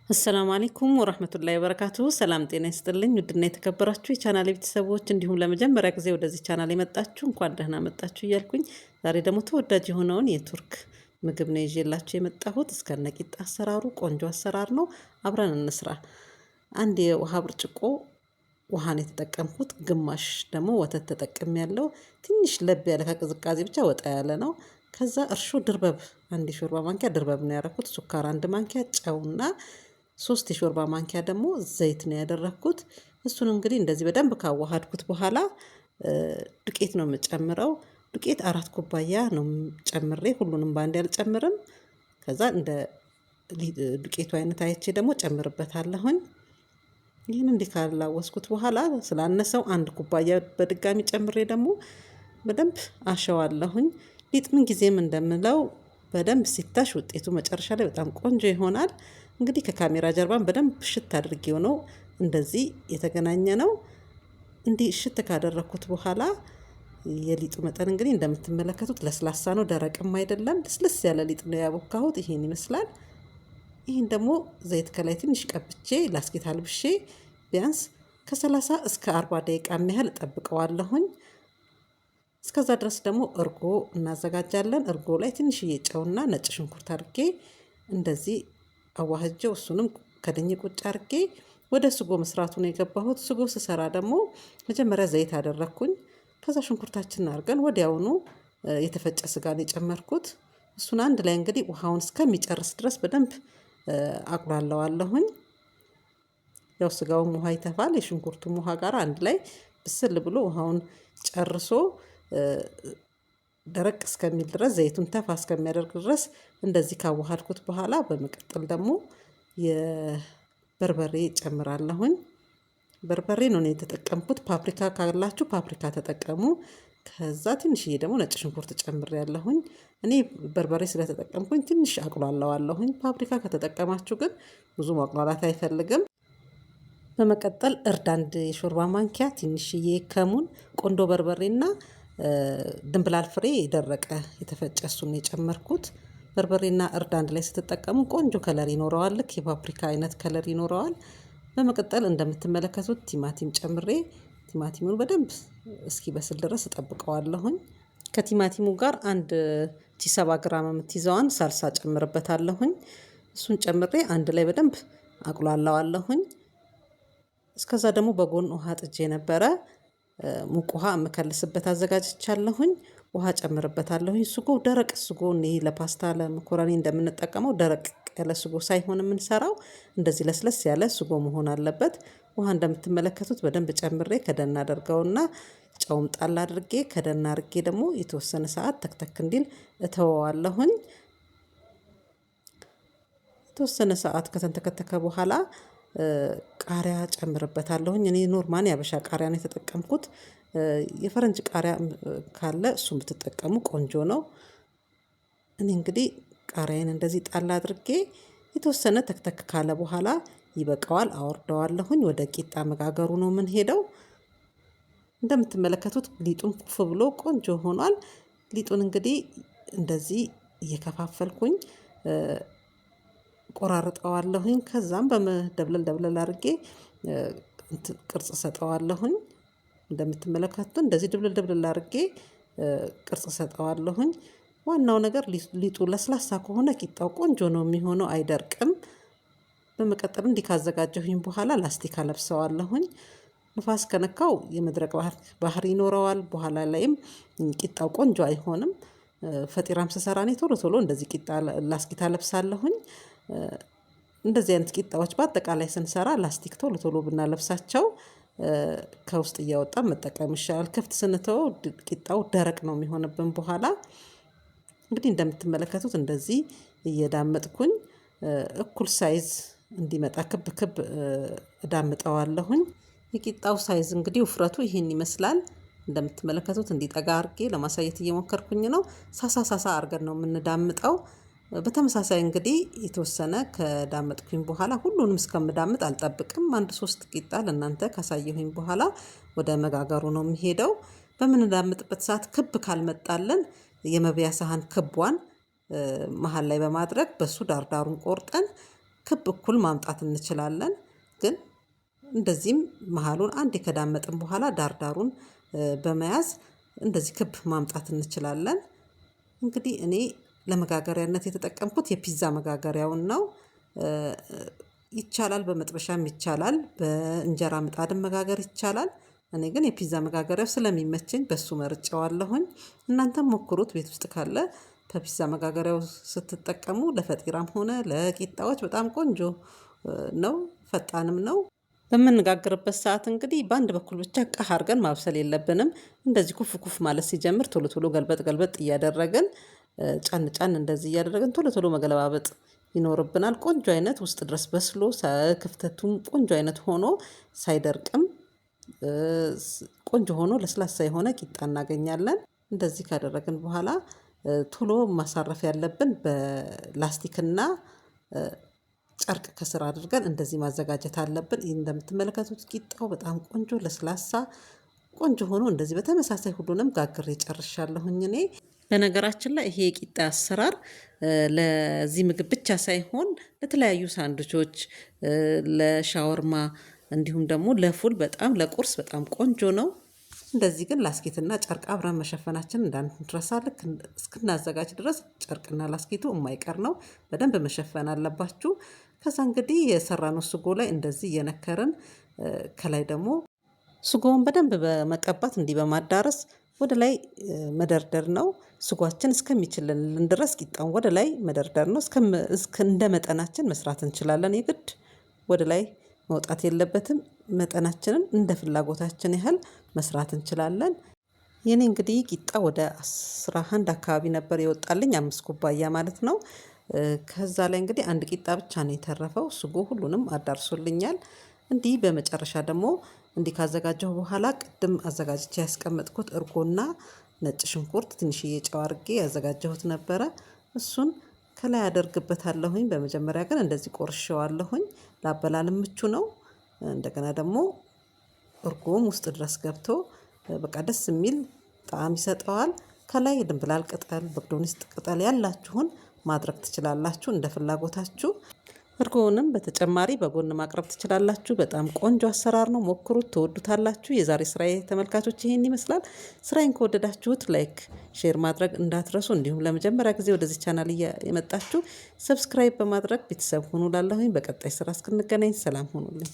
አሰላሙ አለይኩም ወራህመቱላሂ ወበረካቱሁ። ሰላም ጤና ይስጥልኝ። ውድና የተከበራችሁ የቻናሌ ቤተሰቦች እንዲሁም ለመጀመሪያ ጊዜ ወደዚህ ቻናል የመጣችሁ እንኳን ደህና መጣችሁ እያልኩኝ ዛሬ ደግሞ ተወዳጅ የሆነውን የቱርክ ምግብ ነው ይዤላችሁ የመጣሁት። እስከነ ቂጣ አሰራሩ ቆንጆ አሰራር ነው። አብረን እንስራ። አንድ የውሃ ብርጭቆ ውሃን የተጠቀምኩት፣ ግማሽ ደግሞ ወተት ተጠቅም ያለው ትንሽ ለብ ያለ ከቅዝቃዜ ብቻ ወጣ ያለ ነው። ከዛ እርሾ ድርበብ አንድ የሾርባ ማንኪያ ድርበብ ነው ያደረኩት። ሱካር አንድ ማንኪያ፣ ጨውና 3 የሾርባ ማንኪያ ደግሞ ዘይት ነው ያደረኩት። እሱን እንግዲህ እንደዚህ በደንብ ካዋሃድኩት በኋላ ዱቄት ነው የምጨምረው። ዱቄት 4 ኩባያ ነው ጨምሬ፣ ሁሉንም ባንድ አልጨምርም። ከዛ እንደ ዱቄቱ አይነት አይቼ ደግሞ ጨምርበታለሁኝ። ይህን እንዲህ ካላወስኩት በኋላ ስላነሰው 1 ኩባያ በድጋሚ ጨምሬ ደግሞ በደንብ አሸዋለሁኝ። ሊጥ ምን ጊዜም እንደምለው በደንብ ሲታሽ ውጤቱ መጨረሻ ላይ በጣም ቆንጆ ይሆናል። እንግዲህ ከካሜራ ጀርባን በደንብ እሽት አድርጌው ነው እንደዚህ የተገናኘ ነው። እንዲህ እሽት ካደረኩት በኋላ የሊጡ መጠን እንግዲህ እንደምትመለከቱት ለስላሳ ነው፣ ደረቅም አይደለም። ልስልስ ያለ ሊጥ ነው ያቦካሁት። ይሄን ይመስላል። ይህን ደግሞ ዘይት ከላይ ትንሽ ቀብቼ ላስኬት አልብሼ ቢያንስ ከ30 እስከ 40 ደቂቃ ያህል እጠብቀዋለሁኝ። እስከዛ ድረስ ደግሞ እርጎ እናዘጋጃለን። እርጎ ላይ ትንሽዬ ጨውና ነጭ ሽንኩርት አድርጌ እንደዚህ አዋህጀው እሱንም ከድኜ ቁጭ አድርጌ ወደ ስጎ መስራቱ ነው የገባሁት። ስጎ ስሰራ ደግሞ መጀመሪያ ዘይት አደረኩኝ። ከዛ ሽንኩርታችንን አድርገን ወዲያውኑ የተፈጨ ስጋን የጨመርኩት። እሱን አንድ ላይ እንግዲህ ውሃውን እስከሚጨርስ ድረስ በደንብ አቁላለዋለሁኝ። ያው ስጋውም ውሃ ይተፋል፣ የሽንኩርቱም ውሃ ጋር አንድ ላይ ብስል ብሎ ውሃውን ጨርሶ ደረቅ እስከሚል ድረስ ዘይቱን ተፋ እስከሚያደርግ ድረስ እንደዚህ ካዋሃድኩት በኋላ በመቀጠል ደግሞ የበርበሬ ጨምራለሁኝ። በርበሬ ነው የተጠቀምኩት። ፓፕሪካ ካላችሁ ፓፕሪካ ተጠቀሙ። ከዛ ትንሽዬ ደግሞ ነጭ ሽንኩርት ጨምሬያለሁኝ። እኔ በርበሬ ስለተጠቀምኩኝ ትንሽ አቁላለዋለሁኝ። ፓፕሪካ ከተጠቀማችሁ ግን ብዙ ማቁላላት አይፈልግም። በመቀጠል እርድ 1 የሾርባ ማንኪያ፣ ትንሽዬ ከሙን፣ ቆንዶ በርበሬና ድንብላል ፍሬ የደረቀ የተፈጨ እሱን የጨመርኩት። በርበሬና እርድ አንድ ላይ ስትጠቀሙ ቆንጆ ከለር ይኖረዋል። ልክ የፓፕሪካ አይነት ከለር ይኖረዋል። በመቀጠል እንደምትመለከቱት ቲማቲም ጨምሬ ቲማቲሙን በደንብ እስኪበስል ድረስ እጠብቀዋለሁኝ። ከቲማቲሙ ጋር 1 ግራም የምትይዘዋን ሳልሳ ጨምርበታለሁኝ። እሱን ጨምሬ አንድ ላይ በደንብ አቁላላዋለሁኝ። እስከዛ ደግሞ በጎን ውሃ ጥጄ ነበረ። ሙቅ ውሃ የምከልስበት አዘጋጅቻለሁኝ። ውሃ ጨምርበታለሁኝ። ስጎ ደረቅ ስጎ ይሄ ለፓስታ ለመኮረኒ እንደምንጠቀመው ደረቅ ያለ ስጎ ሳይሆን የምንሰራው እንደዚህ ለስለስ ያለ ስጎ መሆን አለበት። ውሃ እንደምትመለከቱት በደንብ ጨምሬ ከደና አደርገውና ጨውም ጣል አድርጌ ከደና አድርጌ ደግሞ የተወሰነ ሰዓት ተክተክ እንዲል እተወዋለሁኝ። የተወሰነ ሰዓት ከተንተከተከ በኋላ ቃሪያ ጨምርበታለሁኝ። እኔ ኖርማል ያበሻ ቃሪያ ነው የተጠቀምኩት። የፈረንጅ ቃሪያ ካለ እሱን ብትጠቀሙ ቆንጆ ነው። እኔ እንግዲህ ቃሪያን እንደዚህ ጣል አድርጌ የተወሰነ ተክተክ ካለ በኋላ ይበቃዋል፣ አወርደዋለሁኝ። ወደ ቂጣ መጋገሩ ነው የምንሄደው። እንደምትመለከቱት ሊጡን ኩፍ ብሎ ቆንጆ ሆኗል። ሊጡን እንግዲህ እንደዚህ እየከፋፈልኩኝ ቆራርጠዋለሁኝ። ከዛም በመደብለል ደብለል አድርጌ ቅርጽ ሰጠዋለሁኝ። እንደምትመለከቱት እንደዚህ ድብልል ድብልል አድርጌ ቅርጽ ሰጠዋለሁኝ። ዋናው ነገር ሊጡ ለስላሳ ከሆነ ቂጣው ቆንጆ ነው የሚሆነው፣ አይደርቅም። በመቀጠል እንዲህ ካዘጋጀሁኝ በኋላ ላስቲክ አለብሰዋለሁኝ። ንፋስ ከነካው የመድረቅ ባህሪ ይኖረዋል። በኋላ ላይም ቂጣው ቆንጆ አይሆንም። ፈጢራም ስሰራ እኔ ቶሎ ቶሎ እንደዚህ ቂጣ ላስቲክ አለብሳለሁኝ። እንደዚህ አይነት ቂጣዎች በአጠቃላይ ስንሰራ ላስቲክ ቶሎ ቶሎ ብናለብሳቸው ከውስጥ እያወጣን መጠቀም ይሻላል። ክፍት ስንተው ቂጣው ደረቅ ነው የሚሆንብን። በኋላ እንግዲህ እንደምትመለከቱት እንደዚህ እየዳመጥኩኝ እኩል ሳይዝ እንዲመጣ ክብ ክብ እዳምጠዋለሁኝ። የቂጣው ሳይዝ እንግዲህ ውፍረቱ ይሄን ይመስላል። እንደምትመለከቱት እንዲጠጋ አርጌ ለማሳየት እየሞከርኩኝ ነው። ሳሳ ሳሳ አርገን ነው የምንዳምጠው። በተመሳሳይ እንግዲህ የተወሰነ ከዳመጥኩኝ በኋላ ሁሉንም እስከምዳምጥ አልጠብቅም። 1-3 ቂጣ ለእናንተ ካሳየሁኝ በኋላ ወደ መጋገሩ ነው የሚሄደው። በምንዳምጥበት ሰዓት ክብ ካልመጣለን የመብያ ሳህን ክቧን መሃል ላይ በማድረግ በሱ ዳርዳሩን ቆርጠን ክብ እኩል ማምጣት እንችላለን። ግን እንደዚህም መሃሉን አንዴ ከዳመጥን በኋላ ዳርዳሩን በመያዝ እንደዚህ ክብ ማምጣት እንችላለን። እንግዲህ እኔ ለመጋገሪያነት የተጠቀምኩት የፒዛ መጋገሪያውን ነው። ይቻላል በመጥበሻም ይቻላል፣ በእንጀራ ምጣድም መጋገር ይቻላል። እኔ ግን የፒዛ መጋገሪያው ስለሚመቸኝ በሱ መርጬዋለሁኝ። እናንተም ሞክሩት ቤት ውስጥ ካለ በፒዛ መጋገሪያው ስትጠቀሙ ለፈጢራም ሆነ ለቂጣዎች በጣም ቆንጆ ነው፣ ፈጣንም ነው። በምንጋግርበት ሰዓት እንግዲህ በአንድ በኩል ብቻ ቀህ አድርገን ማብሰል የለብንም። እንደዚህ ኩፍ ኩፍ ማለት ሲጀምር ቶሎ ቶሎ ገልበጥ ገልበጥ እያደረግን ጫን ጫን እንደዚህ እያደረግን ቶሎ ቶሎ መገለባበጥ ይኖርብናል። ቆንጆ አይነት ውስጥ ድረስ በስሎ ክፍተቱም ቆንጆ አይነት ሆኖ ሳይደርቅም ቆንጆ ሆኖ ለስላሳ የሆነ ቂጣ እናገኛለን። እንደዚህ ካደረግን በኋላ ቶሎ ማሳረፍ ያለብን በላስቲክና ጨርቅ ከስር አድርገን እንደዚህ ማዘጋጀት አለብን። ይህ እንደምትመለከቱት ቂጣው በጣም ቆንጆ ለስላሳ ቆንጆ ሆኖ እንደዚህ በተመሳሳይ ሁሉንም ጋግሬ ጨርሻለሁኝ። እኔ በነገራችን ላይ ይሄ የቂጣ አሰራር ለዚህ ምግብ ብቻ ሳይሆን ለተለያዩ ሳንድቾች፣ ለሻወርማ እንዲሁም ደግሞ ለፉል በጣም ለቁርስ በጣም ቆንጆ ነው። እንደዚህ ግን ላስኬትና ጨርቅ አብረን መሸፈናችን እንዳንረሳ። ልክ እስክናዘጋጅ ድረስ ጨርቅና ላስኬቱ የማይቀር ነው። በደንብ መሸፈን አለባችሁ። ከዛ እንግዲህ የሰራነው ስጎ ላይ እንደዚህ እየነከርን ከላይ ደግሞ ስጎውን በደንብ በመቀባት እንዲህ በማዳረስ ወደ ላይ መደርደር ነው። ስጓችን እስከሚችልልን ድረስ ቂጣውን ወደ ላይ መደርደር ነው። እንደ መጠናችን መስራት እንችላለን። የግድ ወደ ላይ መውጣት የለበትም። መጠናችንን እንደ ፍላጎታችን ያህል መስራት እንችላለን። የኔ እንግዲህ ቂጣ ወደ 11 አካባቢ ነበር የወጣልኝ፣ 5 ኩባያ ማለት ነው። ከዛ ላይ እንግዲህ አንድ ቂጣ ብቻ ነው የተረፈው። ስጎ ሁሉንም አዳርሶልኛል። እንዲህ በመጨረሻ ደግሞ እንዲህ ካዘጋጀሁ በኋላ ቅድም አዘጋጅቼ ያስቀመጥኩት እርጎና ነጭ ሽንኩርት ትንሽዬ ጨው አድርጌ ያዘጋጀሁት ነበረ። እሱን ከላይ አደርግበታለሁኝ። በመጀመሪያ ግን እንደዚህ ቆርሼዋለሁኝ። ላበላል ምቹ ነው። እንደገና ደግሞ እርጎም ውስጥ ድረስ ገብቶ በቃ ደስ የሚል ጣዕም ይሰጠዋል። ከላይ የድንብላል ቅጠል፣ በቅዶኒስ ቅጠል ያላችሁን ማድረግ ትችላላችሁ እንደ ፍላጎታችሁ። እርጎውንም በተጨማሪ በጎን ማቅረብ ትችላላችሁ። በጣም ቆንጆ አሰራር ነው። ሞክሩት፣ ትወዱታላችሁ። የዛሬ ስራዬ ተመልካቾች ይሄን ይመስላል። ስራዬን ከወደዳችሁት ላይክ፣ ሼር ማድረግ እንዳትረሱ። እንዲሁም ለመጀመሪያ ጊዜ ወደዚህ ቻናል የመጣችሁ ሰብስክራይብ በማድረግ ቤተሰብ ሁኑ ላለሁኝ። በቀጣይ ስራ እስክንገናኝ ሰላም ሁኑልኝ።